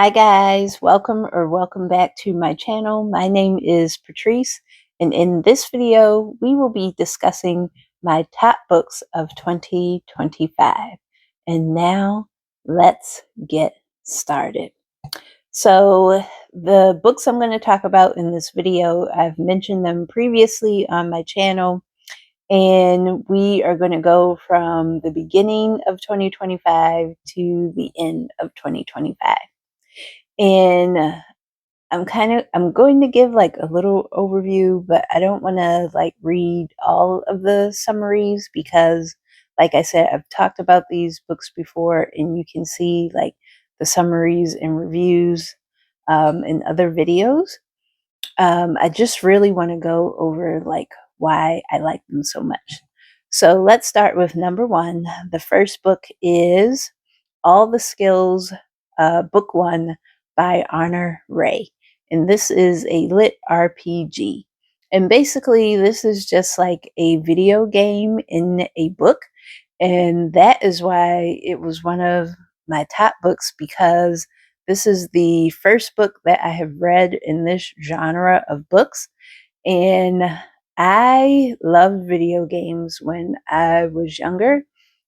Hi guys, welcome back to my channel. My name is Patrice, and in this video we will be discussing my top books of 2025. And now let's get started. So the books I'm going to talk about in this video, I've mentioned them previously on my channel, and we are going to go from the beginning of 2025 to the end of 2025. And I'm going to give like a little overview, but I don't want to like read all of the summaries because, like I said, I've talked about these books before, and you can see like the summaries and reviews in other videos. I just really want to go over like why I like them so much. So let's start with number one. The first book is All the Skills, Book One by Honour Rae. And this is a lit RPG. And basically, this is just like a video game in a book. And that is why it was one of my top books, because this is the first book that I have read in this genre of books. And I loved video games when I was younger.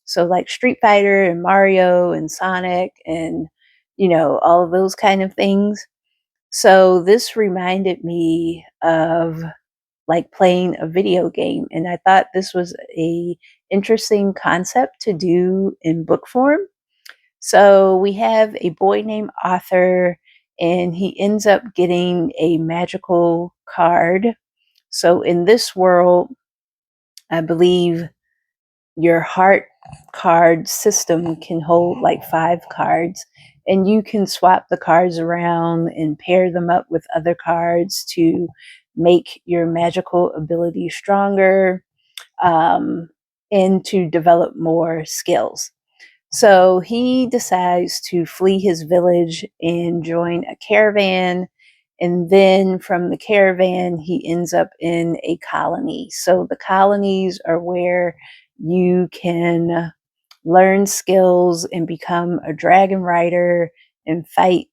So like Street Fighter and Mario and Sonic and, all of those kind of things. So this reminded me of like playing a video game. And I thought this was a interesting concept to do in book form. So we have a boy named Arthur, and he ends up getting a magical card. So in this world, I believe your heart card system can hold like 5 cards, and you can swap the cards around and pair them up with other cards to make your magical ability stronger, and to develop more skills. So he decides to flee his village and join a caravan. And then from the caravan, he ends up in a colony. So the colonies are where you can learn skills and become a dragon rider and fight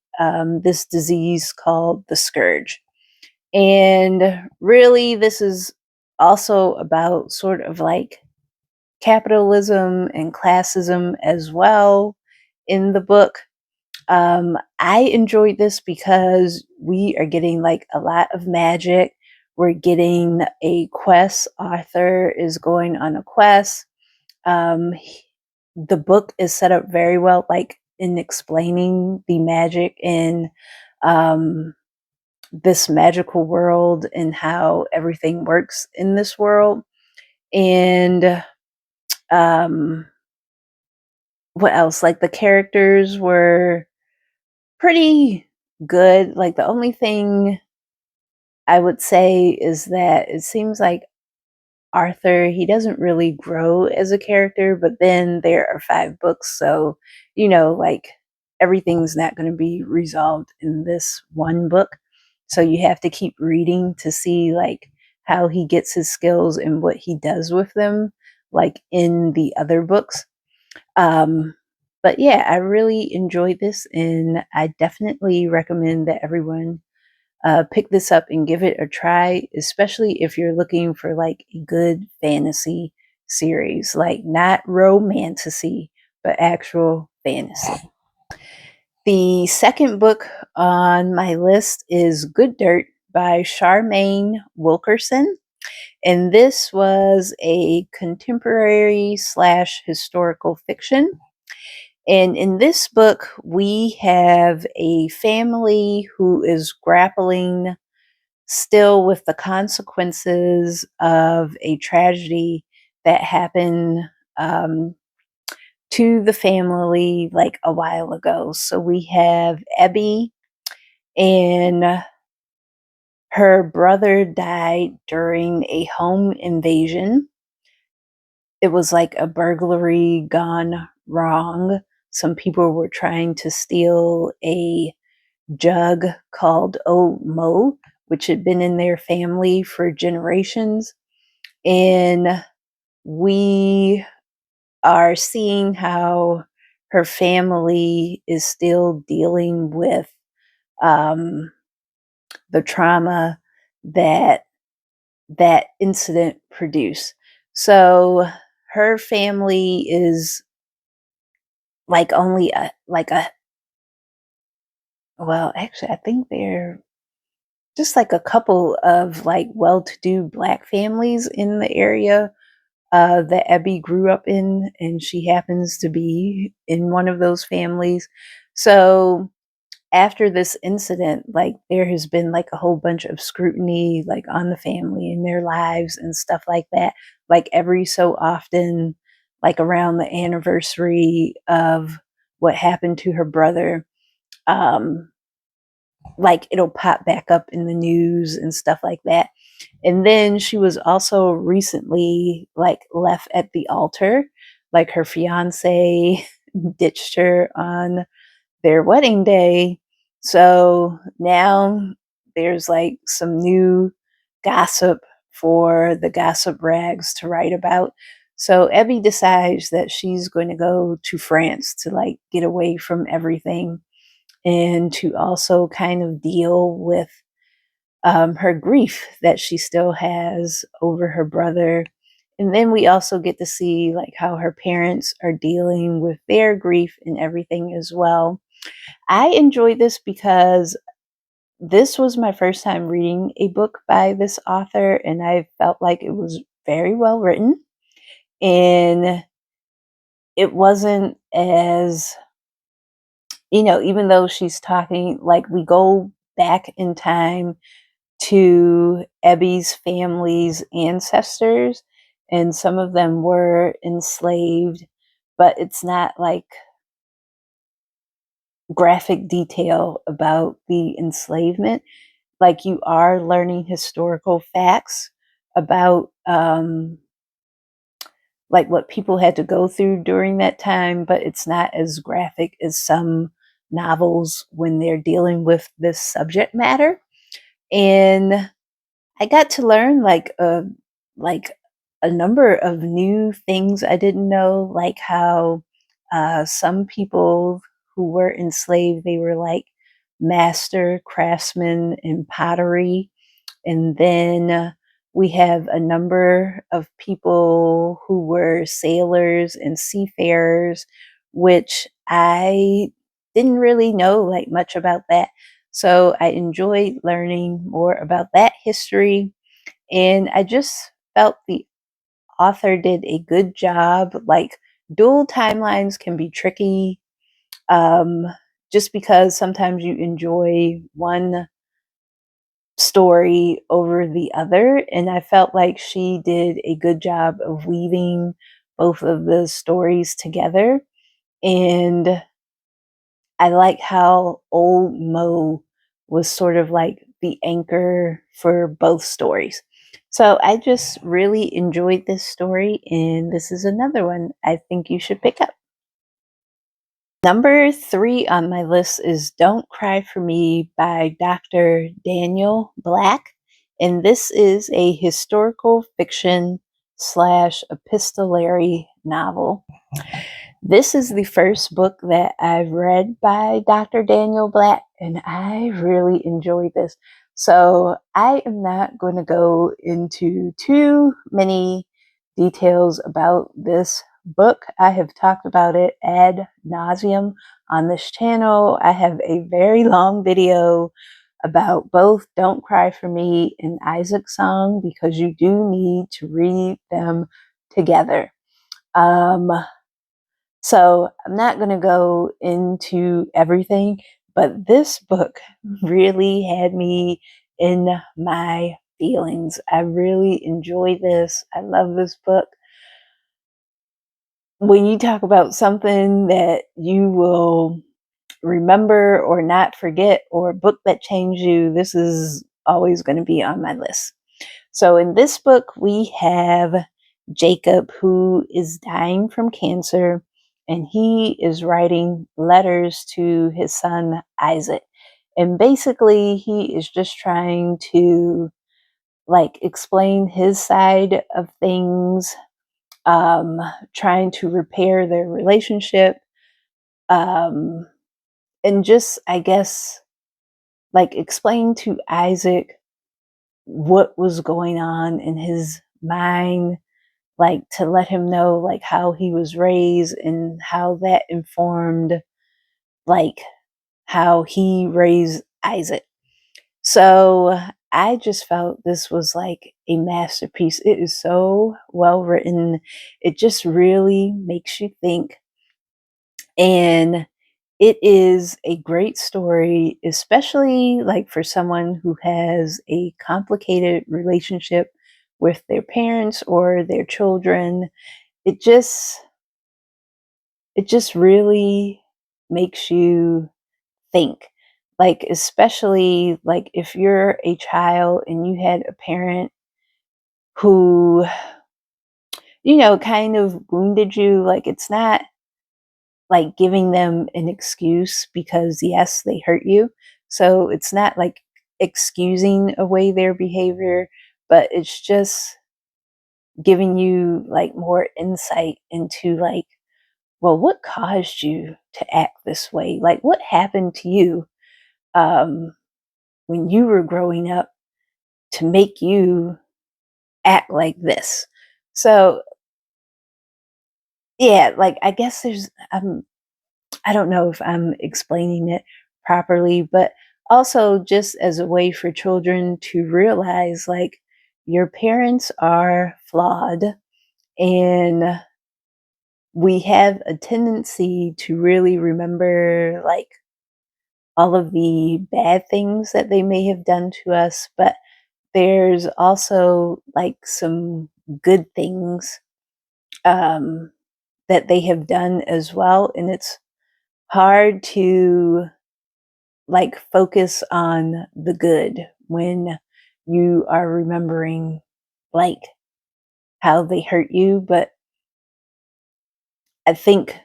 this disease called the scourge. And really, this is also about sort of like capitalism and classism as well in the book. I enjoyed this because we are getting like a lot of magic. We're getting a quest. Arthur is going on a quest. The book is set up very well, like in explaining the magic in this magical world and how everything works in this world. And what else? Like the characters were pretty good. Like the only thing I would say is that it seems like Arthur, he doesn't really grow as a character, but then there are 5 books, so like everything's not going to be resolved in this one book. So you have to keep reading to see like how he gets his skills and what he does with them, like in the other books. But yeah, I really enjoyed this, and I definitely recommend that everyone pick this up and give it a try, especially if you're looking for like a good fantasy series, like not romantasy, but actual fantasy. The second book on my list is Good Dirt by Charmaine Wilkerson. And this was a contemporary / historical fiction. And in this book, we have a family who is grappling still with the consequences of a tragedy that happened to the family like a while ago. So we have Abby, and her brother died during a home invasion. It was like a burglary gone wrong. Some people were trying to steal a jug called Old Mo, which had been in their family for generations. And we are seeing how her family is still dealing with the trauma that that incident produced. So her family is like only well, actually, I think they're just like a couple of like well-to-do Black families in the area that Abby grew up in, and she happens to be in one of those families. So after this incident, like there has been like a whole bunch of scrutiny like on the family and their lives and stuff like that. Like every so often, like around the anniversary of what happened to her brother, um, like it'll pop back up in the news and stuff like that. And then she was also recently like left at the altar, like her fiance ditched her on their wedding day. So now there's like some new gossip for the gossip rags to write about. So Evie decides that she's going to go to France to like get away from everything and to also kind of deal with her grief that she still has over her brother. And then we also get to see like how her parents are dealing with their grief and everything as well. I enjoyed this because this was my first time reading a book by this author, and I felt like it was very well written. And it wasn't as, even though she's talking, like we go back in time to Ebby's family's ancestors, and some of them were enslaved, but it's not like graphic detail about the enslavement. Like you are learning historical facts about like what people had to go through during that time, but it's not as graphic as some novels when they're dealing with this subject matter. And I got to learn like a number of new things I didn't know, like how some people who were enslaved, they were like master craftsmen in pottery. And then we have a number of people who were sailors and seafarers, which I didn't really know like much about that. So I enjoyed learning more about that history. And I just felt the author did a good job. Like dual timelines can be tricky, um, just because sometimes you enjoy one story over the other. And I felt like she did a good job of weaving both of the stories together. And I like how old Mo was sort of like the anchor for both stories. So I just really enjoyed this story, and this is another one I think you should pick up. Number 3 on my list is Don't Cry for Me by Dr. Daniel Black. And this is a historical fiction slash epistolary novel. This is the first book that I've read by Dr. Daniel Black, and I really enjoyed this. So I am not going to go into too many details about this book. I have talked about it ad nauseum on this channel. I have a very long video about both Don't Cry for Me and Isaac's Song because you do need to read them together. So I'm not going to go into everything, but this book really had me in my feelings. I really enjoyed this. I love this book. When you talk about something that you will remember or not forget, or a book that changed you, this is always going to be on my list. So in this book, we have Jacob, who is dying from cancer, and he is writing letters to his son, Isaac. And basically, he is just trying to like explain his side of things, trying to repair their relationship, And just, I guess, like explain to Isaac what was going on in his mind, like to let him know like how he was raised and how that informed like how he raised Isaac. So I just felt this was like a masterpiece. It is so well written. It just really makes you think. And it is a great story, especially like for someone who has a complicated relationship with their parents or their children. It just really makes you think. Like especially like if you're a child and you had a parent who, you know, kind of wounded you, like it's not like giving them an excuse because yes, they hurt you. So it's not like excusing away their behavior, but it's just giving you like more insight into like, well, what caused you to act this way? Like what happened to you um, when you were growing up to make you act like this? So yeah, like I guess there's I don't know if I'm explaining it properly, but also just as a way for children to realize like your parents are flawed and we have a tendency to really remember like all of the bad things that they may have done to us, but there's also like some good things um, that they have done as well. And it's hard to like focus on the good when you are remembering like how they hurt you. But I think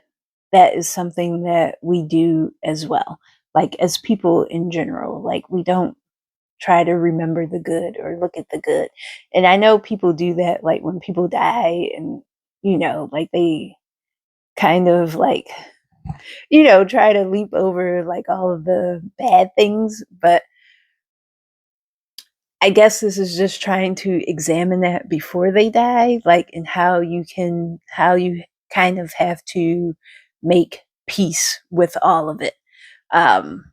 that is something that we do as well. Like as people in general, like we don't try to remember the good or look at the good. And I know people do that like when people die and, you know, like they kind of like, you know, try to leap over like all of the bad things. But I guess this is just trying to examine that before they die, like, and how you kind of have to make peace with all of it. Um,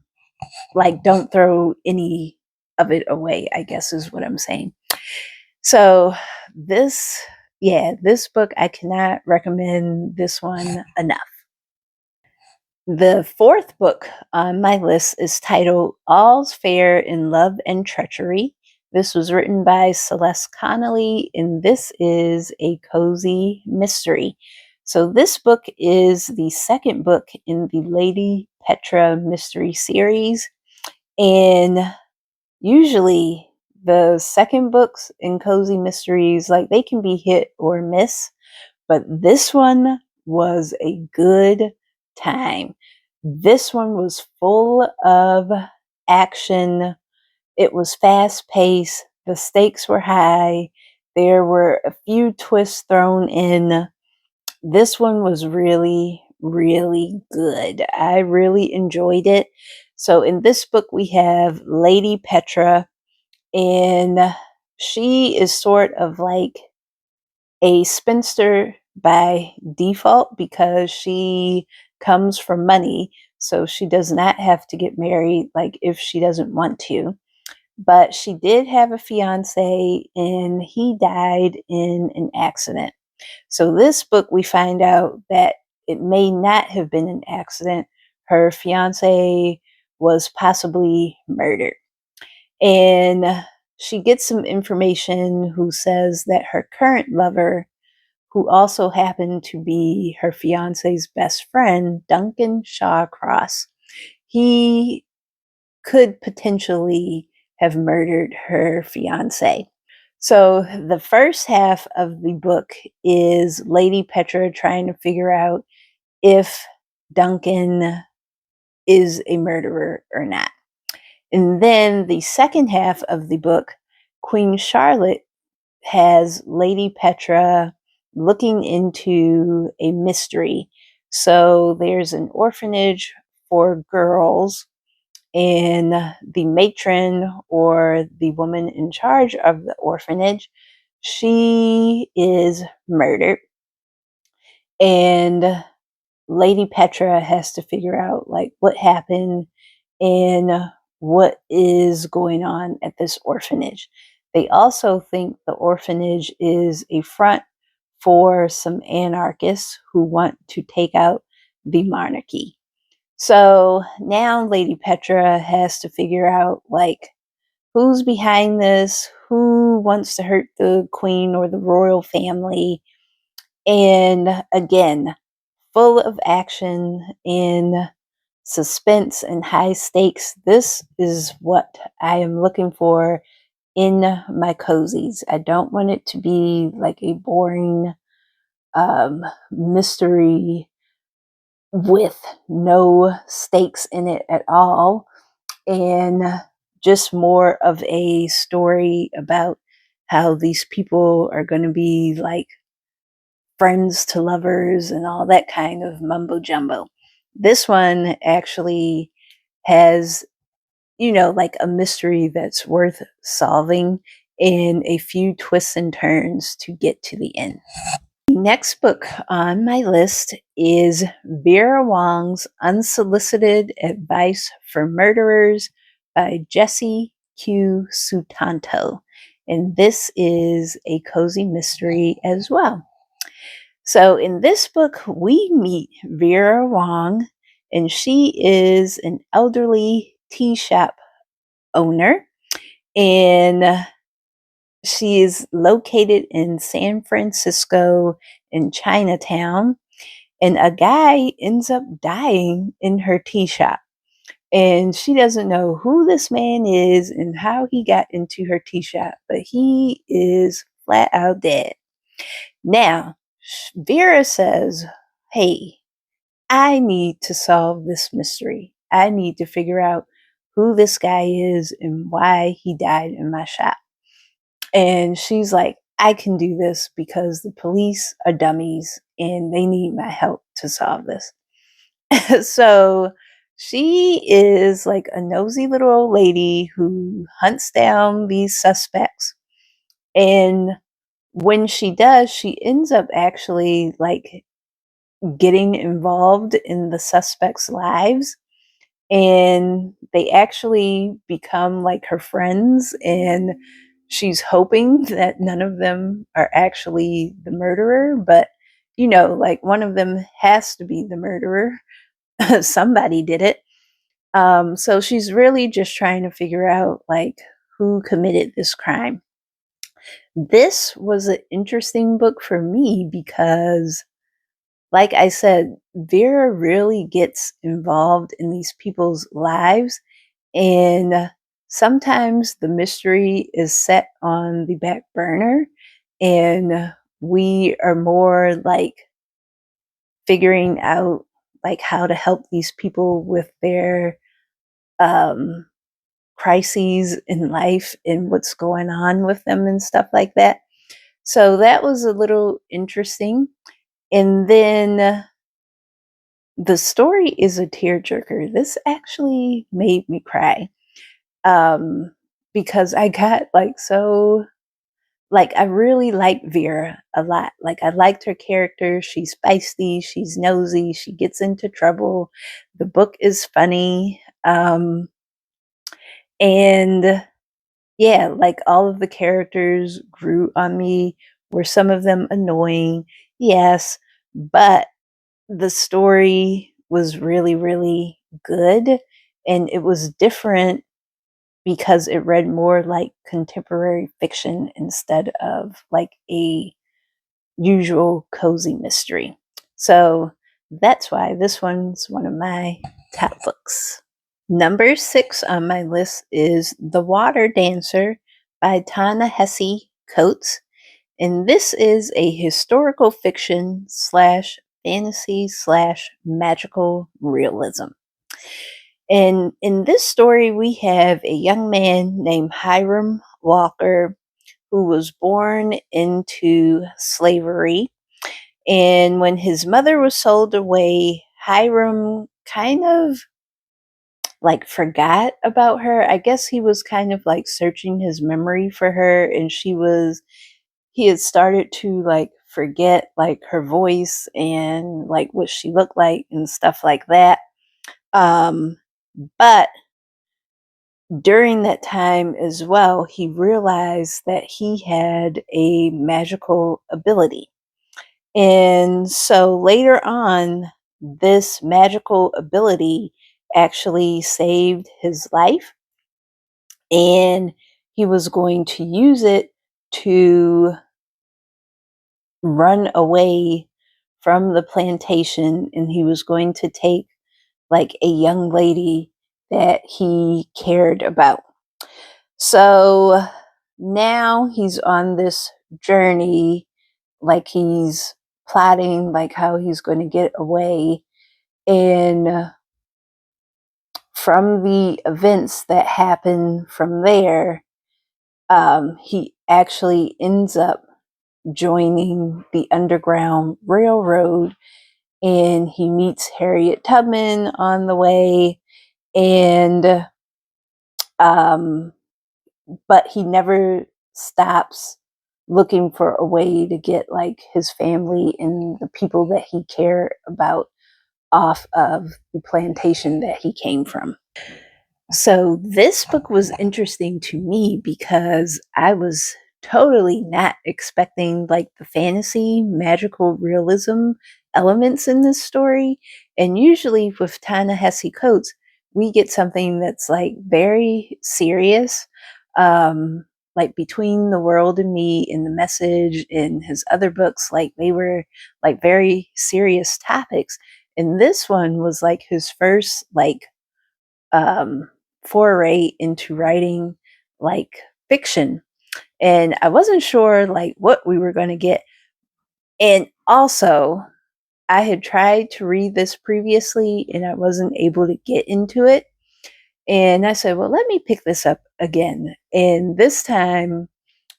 like, don't throw any of it away, I guess is what I'm saying. So, this book, I cannot recommend this one enough. The fourth book on my list is titled All's Fair in Love and Treachery. This was written by Celeste Connally, and this is a cozy mystery. So this book is the second book in the Lady Petra mystery series. And usually the second books in cozy mysteries, like they can be hit or miss, but this one was a good time. This one was full of action. It was fast paced. The stakes were high. There were a few twists thrown in. This one was really, really good. I really enjoyed it. So in this book, we have Lady Petra, and she is sort of like a spinster by default because she comes from money. So she does not have to get married, like if she doesn't want to. But she did have a fiance and he died in an accident. So this book, we find out that it may not have been an accident. Her fiance was possibly murdered. And she gets some information who says that her current lover, who also happened to be her fiance's best friend, Duncan Shawcross, he could potentially have murdered her fiance. So the first half of the book is Lady Petra trying to figure out if Duncan is a murderer or not. And then the second half of the book, Queen Charlotte has Lady Petra looking into a mystery So there's an orphanage for girls, and the matron, or the woman in charge of the orphanage, she is murdered. And Lady Petra has to figure out like what happened and what is going on at this orphanage. They also think the orphanage is a front for some anarchists who want to take out the monarchy. So now Lady Petra has to figure out like who's behind this, who wants to hurt the queen or the royal family. And again, full of action and suspense and high stakes. This is what I am looking for in my cozies. I don't want it to be like a boring mystery with no stakes in it at all, and just more of a story about how these people are going to be like friends to lovers and all that kind of mumbo jumbo. This one actually has, like a mystery that's worth solving and a few twists and turns to get to the end. The next book on my list is Vera Wong's Unsolicited Advice for Murderers by Jessie Q. Sutanto. And this is a cozy mystery as well. So in this book, we meet Vera Wong, and she is an elderly tea shop owner, and she is located in San Francisco in Chinatown, and a guy ends up dying in her tea shop. And she doesn't know who this man is and how he got into her tea shop, but he is flat out dead. Now, Vera says, hey, I need to solve this mystery. I need to figure out who this guy is and why he died in my shop. And she's like, I can do this because the police are dummies and they need my help to solve this. So she is like a nosy little old lady who hunts down these suspects. And when she does, she ends up actually like getting involved in the suspects' lives, and they actually become like her friends, and she's hoping that none of them are actually the murderer, but like one of them has to be the murderer. Somebody did it. So she's really just trying to figure out like who committed this crime. This was an interesting book for me because, like I said, Vera really gets involved in these people's lives, and sometimes the mystery is set on the back burner, and we are more like figuring out like how to help these people with their crises in life and what's going on with them and stuff like that. So that was a little interesting. And then the story is a tearjerker. This actually made me cry, because I got like so, like I really liked Vera a lot. Like I liked her character. She's feisty, she's nosy, she gets into trouble. The book is funny. And yeah, like all of the characters grew on me. Were some of them annoying? Yes, but the story was really, really good, and it was different because it read more like contemporary fiction instead of like a usual cozy mystery. So that's why this one's one of my top books. Number 6 on my list is The Water Dancer by Ta-Nehisi Coates. And this is a historical fiction slash fantasy slash magical realism. And in this story, we have a young man named Hiram Walker who was born into slavery. And when his mother was sold away, Hiram kind of like forgot about her. I guess he was kind of like searching his memory for her, and he had started to like forget like her voice and like what she looked like and stuff like that. But during that time as well, he realized that he had a magical ability. And so later on, this magical ability actually saved his life, and he was going to use it to run away from the plantation, and he was going to take like a young lady that he cared about. So now he's on this journey, like he's plotting like how he's going to get away. And from the events that happen from there, he actually ends up joining the Underground Railroad, and he meets Harriet Tubman on the way. And but he never stops looking for a way to get like his family and the people that he cared about off of the plantation that he came from. So this book was interesting to me because I was totally not expecting like the fantasy magical realism elements in this story. And usually with Ta-Nehisi Coates, we get something that's like very serious, like Between the World and Me and The Message and his other books, like they were like very serious topics. And this one was like his first like um foray into writing like fiction, and I wasn't sure like what we were going to get. And also, I had tried to read this previously and I wasn't able to get into it, and I said, well, let me pick this up again. And this time,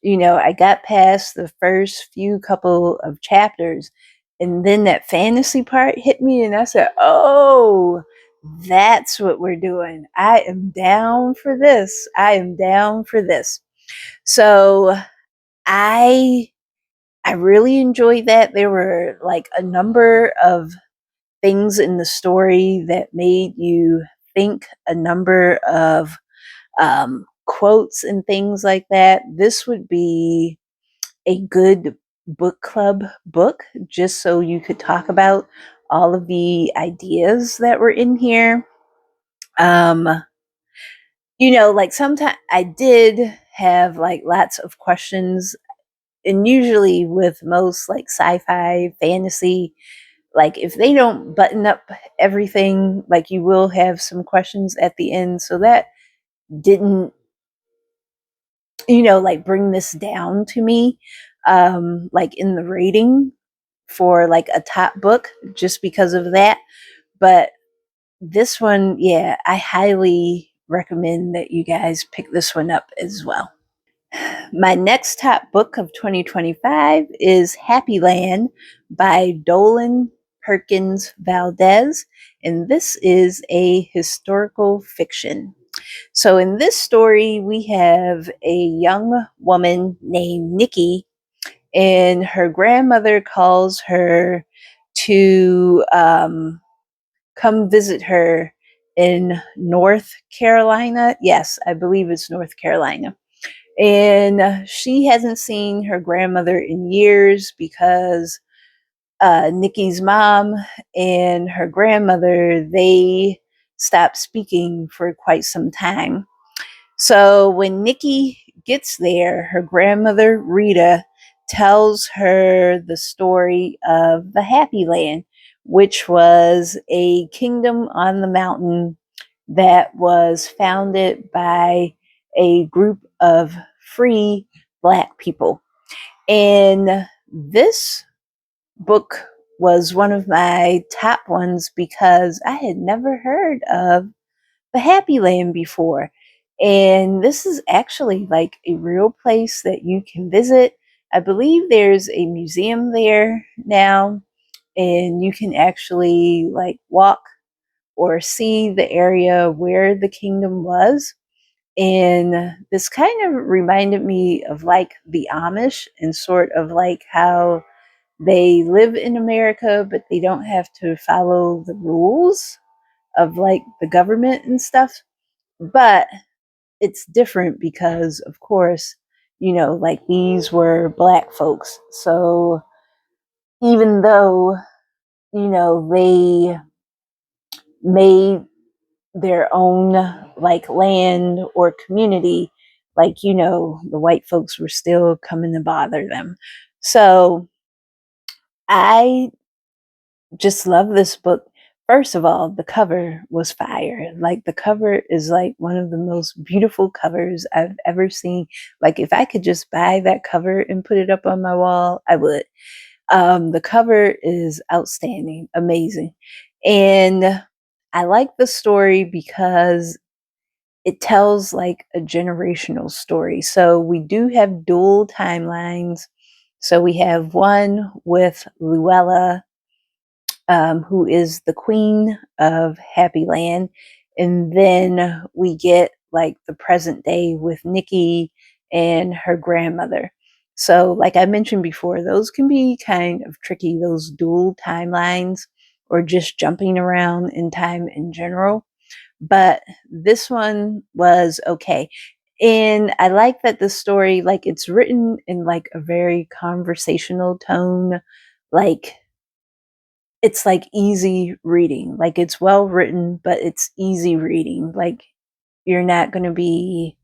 I got past the first few couple of chapters, and then that fantasy part hit me, and I said, oh, that's what we're doing. I am down for this. I am down for this. So I really enjoyed that. There were like a number of things in the story that made you think, a number of quotes and things like that. This would be a good book club book, just so you could talk about all of the ideas that were in here. Like sometimes I did have like lots of questions, and usually with most like sci-fi fantasy, like if they don't button up everything, like you will have some questions at the end. So that didn't like bring this down to me, like in the rating for like a top book, just because of that. But this one, yeah, I highly recommend that you guys pick this one up as well. My next top book of 2025 is Happy Land by Dolen, Perkins, Valdez, and this is a historical fiction. So in this story, we have a young woman named Nikki, and her grandmother calls her to come visit her in North Carolina. Yes, I believe it's North Carolina. And she hasn't seen her grandmother in years because Nikki's mom and her grandmother, they stopped speaking for quite some time. So when Nikki gets there, her grandmother, Rita, tells her the story of the Happy Land, which was a kingdom on the mountain that was founded by a group of free Black people. And this book was one of my top ones because I had never heard of the Happy Land before. And this is actually like a real place that you can visit. I believe there's a museum there now, and you can actually like walk or see the area where the kingdom was. And this kind of reminded me of like the Amish and sort of like how they live in America, but they don't have to follow the rules of like the government and stuff. But it's different because, of course, like these were Black folks. So even though, they made their own like land or community, like, the white folks were still coming to bother them. So I just love this book. First of all, the cover was fire. Like the cover is like one of the most beautiful covers I've ever seen. Like if I could just buy that cover and put it up on my wall, I would. The cover is outstanding, amazing. And I like the story because it tells like a generational story. So we do have dual timelines. So we have one with Luella, who is the queen of Happy Land. And then we get like the present day with Nikki and her grandmother. So, like I mentioned before, those can be kind of tricky, those dual timelines or just jumping around in time in general. But this one was okay. And I like that the story, like it's written in like a very conversational tone, like it's like easy reading. Like it's well written, but it's easy reading. Like you're not going to be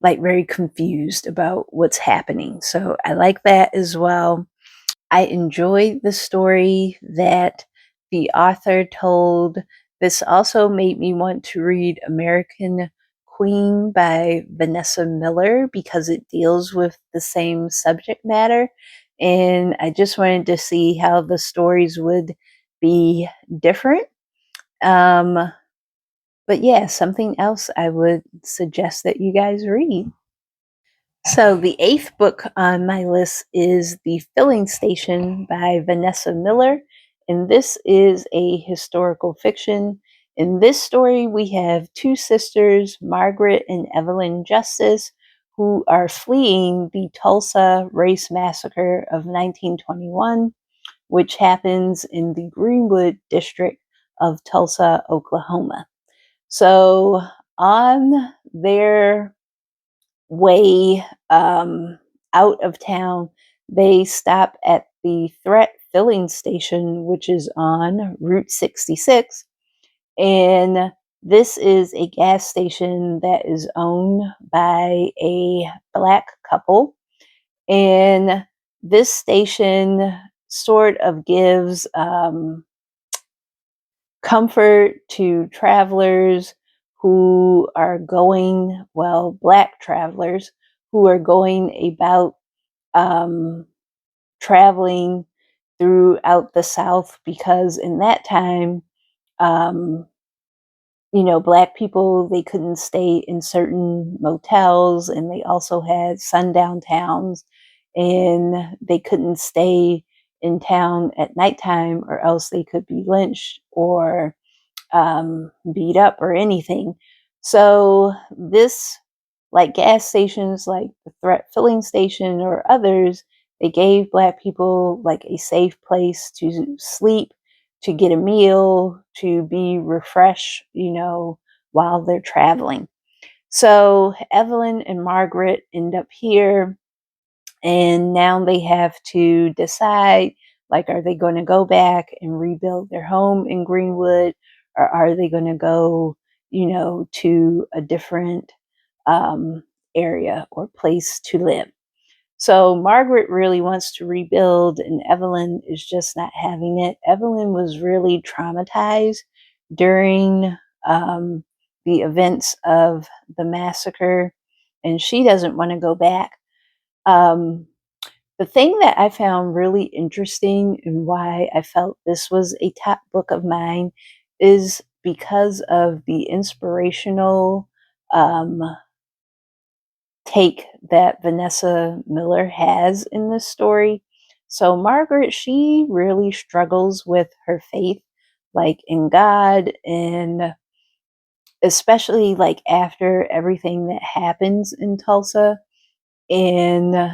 like very confused about what's happening. So I like that as well. I enjoyed the story that the author told. This also made me want to read American Queen by Vanessa Miller because it deals with the same subject matter. And I just wanted to see how the stories would be different. Um, but yeah, something else I would suggest that you guys read. So the eighth book on my list is The Filling Station by Vanessa Miller. And this is a historical fiction. In this story, we have two sisters, Margaret and Evelyn Justice, who are fleeing the Tulsa race massacre of 1921, which happens in the Greenwood district of Tulsa, Oklahoma. So on their way out of town, they stop at the Threat Filling Station, which is on Route 66. And this is a gas station that is owned by a Black couple. And this station sort of gives comfort to travelers who are going, well, Black travelers who are going about traveling throughout the South, because in that time, um, Black people, they couldn't stay in certain motels, and they also had sundown towns, and they couldn't stay in town at nighttime or else they could be lynched or beat up or anything. So this, like gas stations, like the Threat Filling Station or others, they gave Black people like a safe place to sleep, to get a meal, to be refreshed, while they're traveling. So Evelyn and Margaret end up here, and now they have to decide, like, are they going to go back and rebuild their home in Greenwood, or are they going to go, to a different area or place to live? So Margaret really wants to rebuild, and Evelyn is just not having it. Evelyn was really traumatized during the events of the massacre, and she doesn't want to go back. Um, the thing that I found really interesting and why I felt this was a top book of mine is because of the inspirational um, take that Vanessa Miller has in this story. So Margaret, she really struggles with her faith, like in God, and especially like after everything that happens in Tulsa. And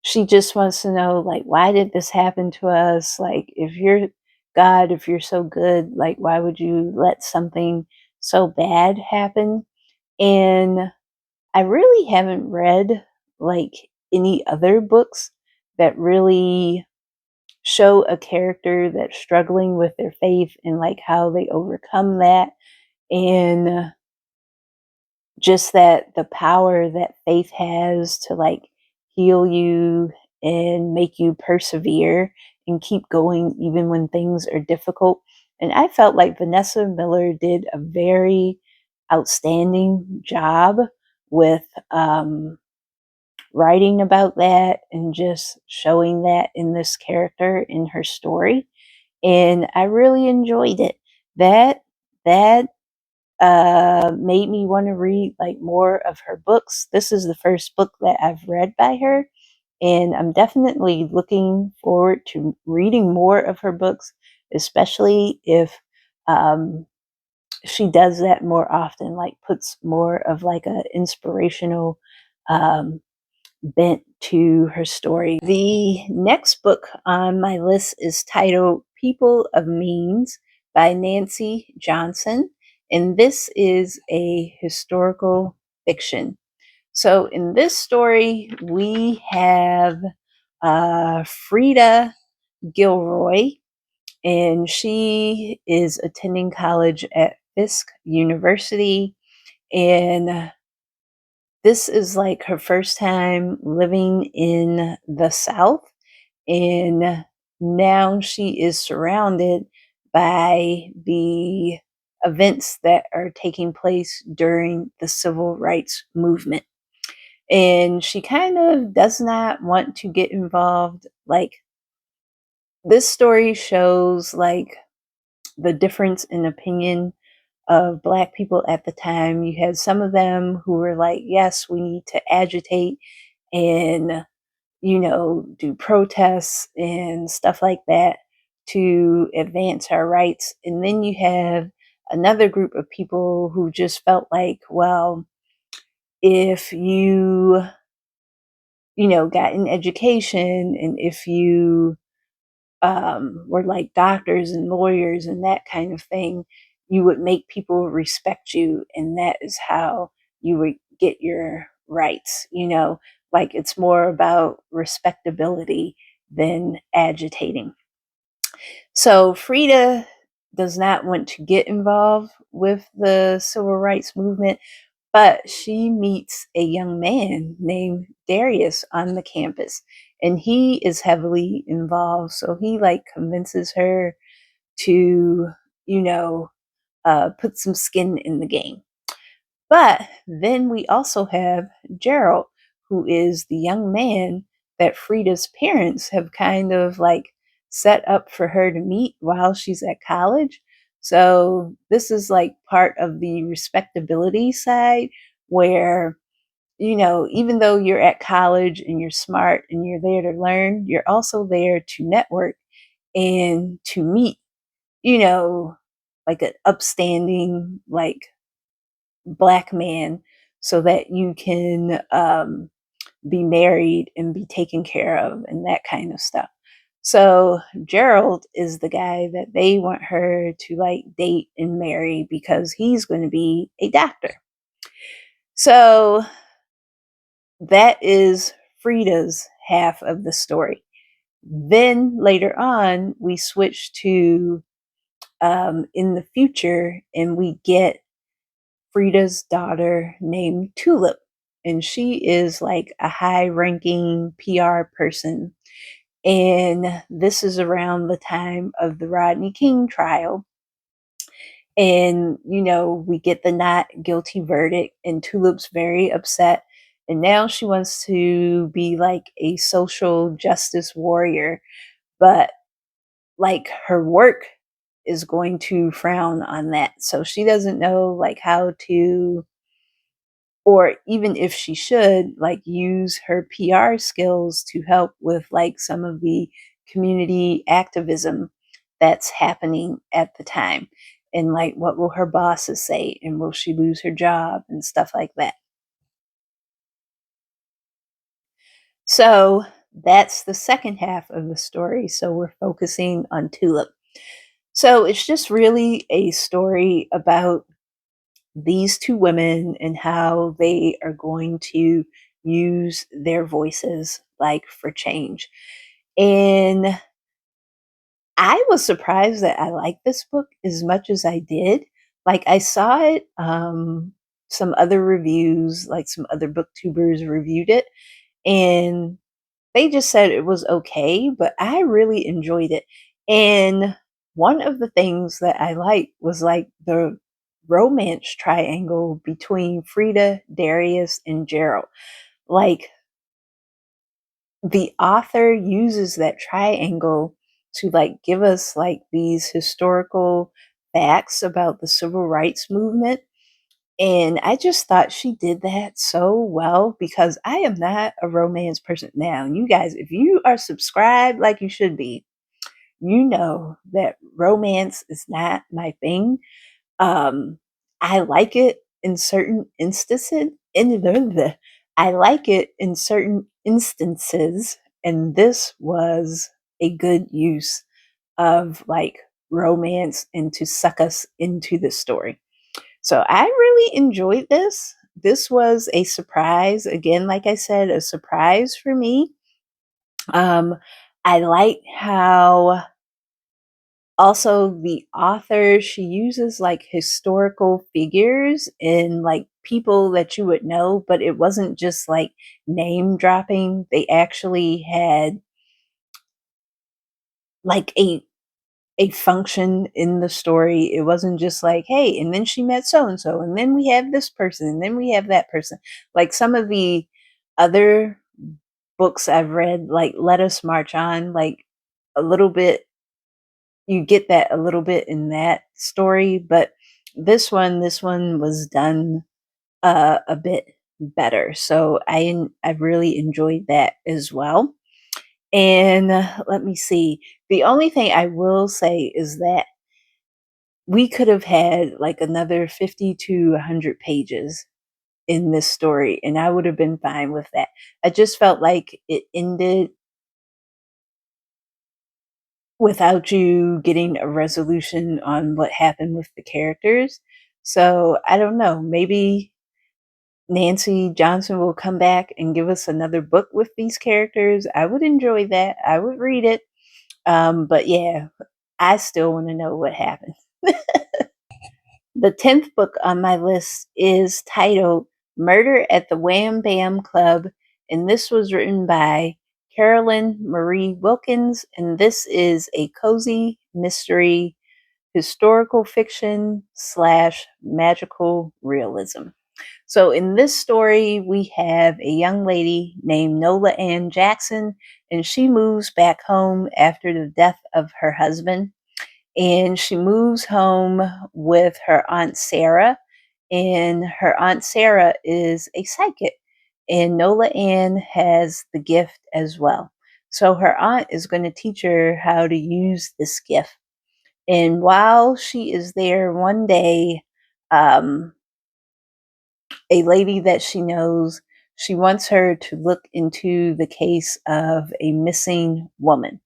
she just wants to know, like, why did this happen to us? Like, if you're God, if you're so good, like, why would you let something so bad happen? And I really haven't read like any other books that really show a character that's struggling with their faith and like how they overcome that, and just that the power that faith has to like heal you and make you persevere and keep going even when things are difficult. And I felt like Vanessa Miller did a very outstanding job with writing about that and just showing that in this character in her story. And I really enjoyed it. That made me want to read like more of her books. This is the first book that I've read by her, and I'm definitely looking forward to reading more of her books, especially if she does that more often, like puts more of like a inspirational um, bent to her story. The next book on my list is titled People of Means by Nancy Johnson, and this is a historical fiction. So in this story, we have Frida Gilroy, and she is attending college at Fisk University, and this is like her first time living in the South, and now she is surrounded by the events that are taking place during the civil rights movement. And she kind of does not want to get involved. Like, this story shows like the difference in opinion of Black people at the time. You had some of them who were like, yes, we need to agitate and, do protests and stuff like that to advance our rights. And then you have another group of people who just felt like, well, if got an education, and if you were like doctors and lawyers and that kind of thing, you would make people respect you, and that is how you would get your rights. Like, it's more about respectability than agitating. So Frida does not want to get involved with the civil rights movement, but she meets a young man named Darius on the campus, and he is heavily involved. So he like convinces her to, put some skin in the game. But then we also have Gerald, who is the young man that Frida's parents have kind of like set up for her to meet while she's at college. So this is like part of the respectability side where, even though you're at college and you're smart and you're there to learn, you're also there to network and to meet, like an upstanding, like Black man, so that you can be married and be taken care of and that kind of stuff. So Gerald is the guy that they want her to like date and marry because he's going to be a doctor. So that is Frida's half of the story. Then later on, we switch to in the future, and we get Frida's daughter named Tulip. And she is like a high ranking PR person. And this is around the time of the Rodney King trial. And, we get the not guilty verdict, and Tulip's very upset. And now she wants to be like a social justice warrior, but like her work is going to frown on that. So she doesn't know like how to or even if she should, like, use her PR skills to help with like some of the community activism that's happening at the time. And like, what will her bosses say? And will she lose her job and stuff like that? So that's the second half of the story. So we're focusing on Tulip. So it's just really a story about these two women and how they are going to use their voices like for change. And I was surprised that I liked this book as much as I did. Like, I saw it, some other reviews, like some other booktubers reviewed it, and they just said it was okay, but I really enjoyed it. And one of the things that I liked was like the romance triangle between Frida, Darius, and Gerald. Like, the author uses that triangle to like give us like these historical facts about the civil rights movement. And I just thought she did that so well because I am not a romance person. Now, you guys, if you are subscribed like you should be, you know that romance is not my thing. Um, I like it in certain instances. I like it in certain instances, and this was a good use of like romance and to suck us into the story. So I really enjoyed this. This was a surprise. Again, like I said, a surprise for me. Um, I like how also the author, she uses like historical figures and like people that you would know, but it wasn't just like name dropping. They actually had like a function in the story. It wasn't just like, hey, and then she met so and so, and then we have this person, and then we have that person. Like some of the other books I've read, like Let Us March On, like a little bit, you get that a little bit in that story, but this one was done a bit better. So I really enjoyed that as well. And let me see. The only thing I will say is that we could have had like another 50 to 100 pages in this story, and I would have been fine with that. I just felt like it ended without you getting a resolution on what happened with the characters. So I don't know. Maybe Nancy Johnson will come back and give us another book with these characters. I would enjoy that. I would read it. But yeah, I still want to know what happened. The 10th book on my list is titled Murder at the Wham Bam Club, and this was written by Carolyn Marie Wilkins, and this is a cozy mystery, historical fiction slash magical realism. So in this story, we have a young lady named Nola Ann Jackson, and she moves back home after the death of her husband. And she moves home with her Aunt Sarah, and her Aunt Sarah is a psychic, and Nola Ann has the gift as well. So her aunt is going to teach her how to use this gift. And while she is there one day, um, a lady that she knows, she wants her to look into the case of a missing woman.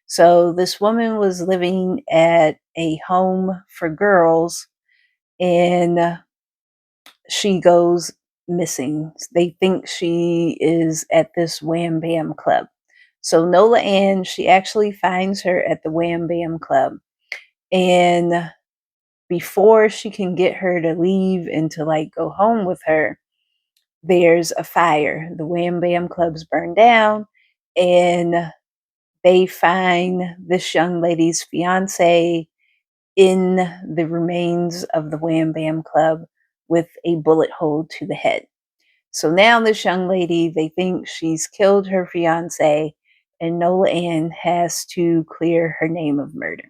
So this woman was living at a home for girls, and she goes missing. They think she is at this Wham Bam Club. So Nola Ann, she actually finds her at the Wham Bam Club. And before she can get her to leave and to like go home with her, there's a fire. The Wham Bam Club's burned down, and they find this young lady's fiance in the remains of the Wham Bam Club with a bullet hole to the head. So now this young lady, they think she's killed her fiance, and Nola Ann has to clear her name of murder.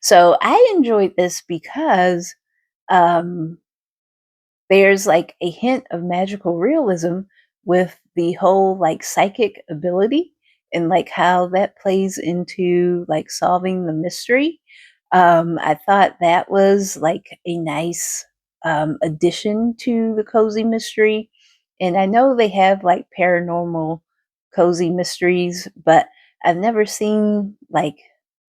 So I enjoyed this because um, there's like a hint of magical realism with the whole like psychic ability and like how that plays into like solving the mystery. I thought that was like a nice addition to the cozy mystery. And I know they have like paranormal cozy mysteries, but I've never seen like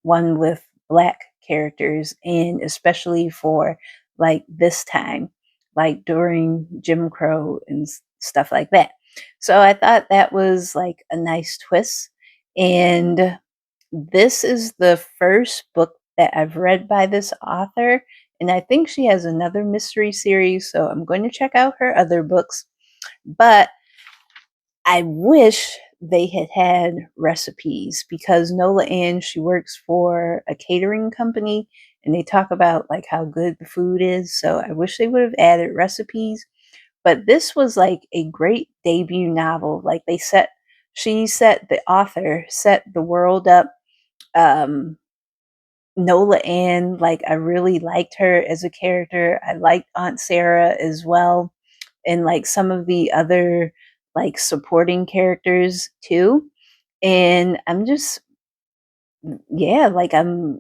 one with Black characters, and especially for like this time, like during Jim Crow and stuff like that. So I thought that was like a nice twist. And this is the first book that I've read by this author. And I think she has another mystery series. So I'm going to check out her other books. But I wish they had had recipes, because Nola Ann, she works for a catering company, and they talk about like how good the food is. So I wish they would have added recipes. But this was like a great debut novel. Like the author set the world up. Nola Ann, like I really liked her as a character. I liked Aunt Sarah as well, and like some of the other like supporting characters too. And I'm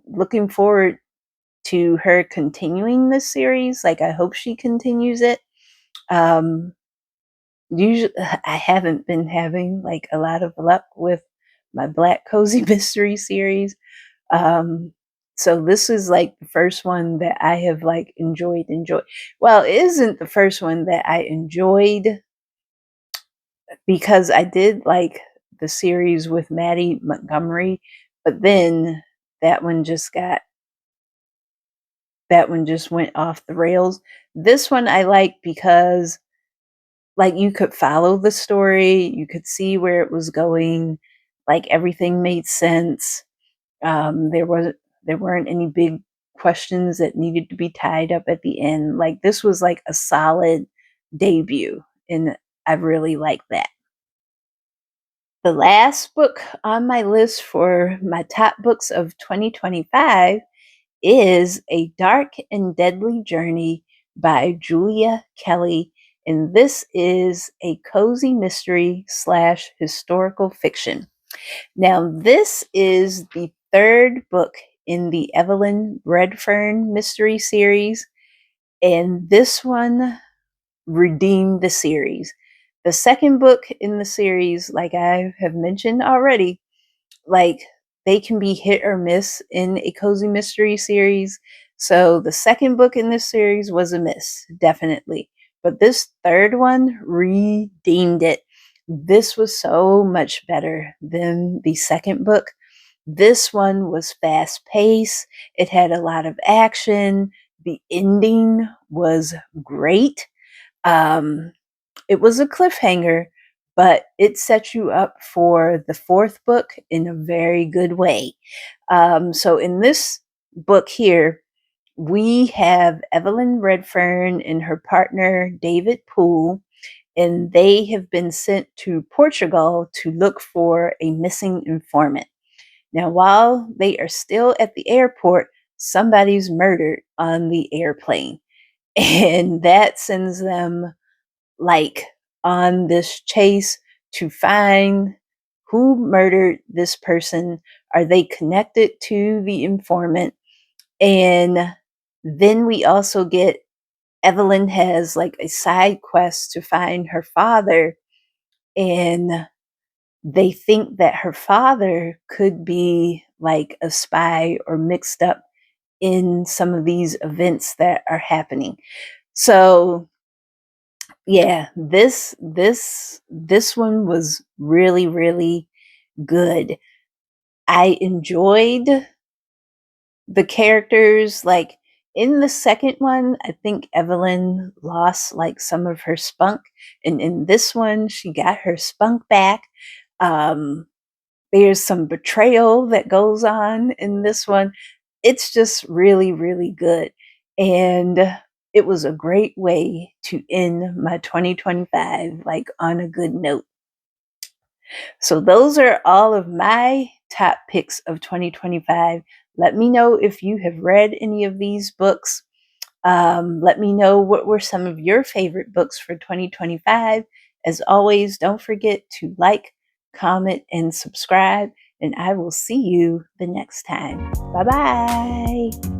looking forward to her continuing this series. Like I hope she continues it. Um Usually I haven't been having like a lot of luck with my Black cozy mystery series. Um, so this is like the first one that I have like enjoyed. Well, it isn't the first one that I enjoyed, because I did like the series with Maddie Montgomery, but then that one just got that one just went off the rails. This one I like because like you could follow the story, you could see where it was going, like everything made sense. Um, there was there weren't any big questions that needed to be tied up at the end. Like this was like a solid debut, and I really like that. The last book on my list for my top books of 2025 is A Dark and Deadly Journey by Julia Kelly, and this is a cozy mystery slash historical fiction. Now, this is the third book in the Evelyn Redfern mystery series, and this one redeemed the series. The second book in the series, like I have mentioned already, like they can be hit or miss in a cozy mystery series. So the second book in this series was a miss, definitely. But this third one redeemed it. This was so much better than the second book. This one was fast paced. It had a lot of action. The ending was great. Um, it was a cliffhanger, but it set you up for the fourth book in a very good way. So in this book here, we have Evelyn Redfern and her partner David Poole, and they have been sent to Portugal to look for a missing informant. Now, while they are still at the airport, somebody's murdered on the airplane, and that sends them like on this chase to find who murdered this person. Are they connected to the informant? And then we also get Evelyn has like a side quest to find her father, and they think that her father could be like a spy or mixed up in some of these events that are happening. So yeah, this one was really, really good. I enjoyed the characters. Like in the second one, I think Evelyn lost like some of her spunk, and in this one she got her spunk back. um there's some betrayal that goes on in this one. It's just really, really good. And it was a great way to end my 2025 like on a good note. So those are all of my top picks of 2025. Let me know if you have read any of these books. Let me know what were some of your favorite books for 2025. As always, don't forget to like, comment, and subscribe, and I will see you the next time. Bye-bye.